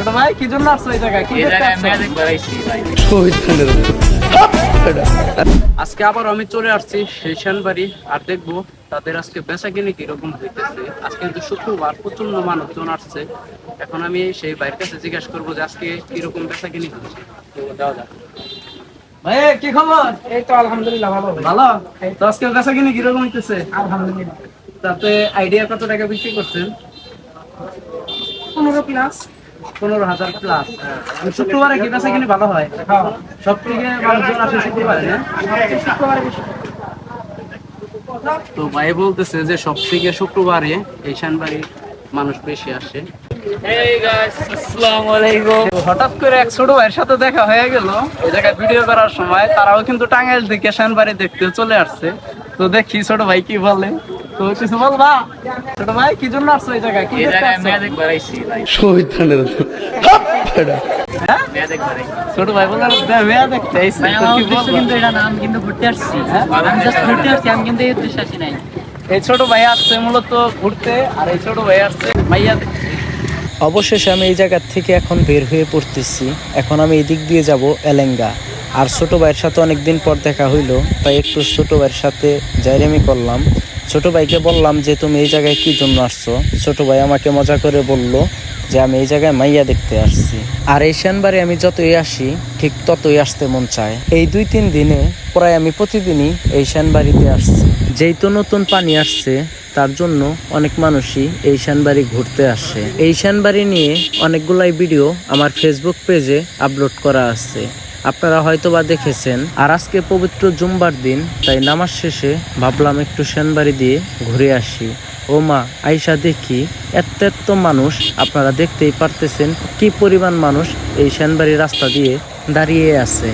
ছোট ভাই কি জন্য আসছো এই জায়গায়? কি দেখতে আসছো? আজকে আবার আমি চলে আসছি সেশনবাড়ি আর দেখবো তাদের আজকে বেচাকেনি কিরকম হইতেছে। আজকে কিন্তু শুক্রবার, প্রচন্ড মানুষজন আসছে। এখন আমি সেই ভাইয়ের কাছে জিজ্ঞাসা করবো যে আজকে কিরকম বেচাকেনি হচ্ছে। তো যাওয়া যাক। ভাই কি খবর? এই তো আলহামদুলিল্লাহ ভালো ভাই। ভালো। তো আজকে বেচাকেনি কিরকম হইতেছে? আলহামদুলিল্লাহ। তাতে আইডিয়া কত টাকা বিক্রি করছেন? 15 প্লাস। 15,000 প্লাস। শুক্রবারে কি বেচাকেনি ভালো হয়? হ্যাঁ, সব থেকে মানুষজন আসে শুক্রবারে, না? শুক্রবারে বেশি। তো ভাই বলতেছে যে সব থেকে শুক্রবারে এই শানবাড়ি মানুষ বেশি আসে। তো হঠাৎ করে এক ছোট ভাইয়ের সাথে দেখা হয়ে গেল এই জায়গায় ভিডিও করার সময়। তারাও কিন্তু টাঙ্গাইল থেকে শানবাড়ি দেখতে চলে আসছে। তো দেখি ছোট ভাই কি বলে। তো কিছু বলবা? ছোট ভাই কি জন্য আসছো এই জায়গায়? কি দেখতে আসছো? হ্যাঁ? ছোট ভাই বললো মেয়া দেখতে আইছে। তো কি বলবো? এই ছোট ভাই আসছে মূলত ঘুরতে, আর এই ছোট ভাই আসছে মাইয়া দেখতে। অবশেষে আমি এই জায়গা থেকে এখন বের হয়ে পড়তেছি। এখন আমি এই দিক দিয়ে যাব এলেঙ্গা। আর ছোট ভাইয়ের সাথে অনেকদিন পর দেখা হইলো, তাই একটু ছোট ভাইয়ের সাথে জাইরেমি করলাম। ছোট ভাইকে বললাম যে তুমি এই জায়গায় কি জন্য আসছো। ছোট ভাই আমাকে মজা করে বলল যে আমি এই জায়গায় মাইয়া দেখতে আসছি। আর এই শানবাড়ি আমি যতই আসি ঠিক ততই আসতে মন চায়। এই 2-3 দিনে প্রায় আমি প্রতিদিনই এই শানবাড়িতে আসছি। যেই তো নতুন পানি আসছে তার জন্য অনেক মানুষই এই শানবাড়ি ঘুরতে আসে। এই শানবাড়ি নিয়ে অনেকগুলাই ভিডিও আমার ফেসবুক পেজে আপলোড করা আছে, আপনারা হয়তো বা দেখেছেন। আর আজকে পবিত্র জুম্বার দিন, তাই নামাজ শেষে ভাবলাম একটু শানবাড়ি দিয়ে ঘুরে আসি। ও মা, আইসা দেখি এত মানুষ। আপনারা দেখতেই পারতেছেন কি পরিমাণ মানুষ এই শানবাড়ি রাস্তা দিয়ে দাঁড়িয়ে আছে।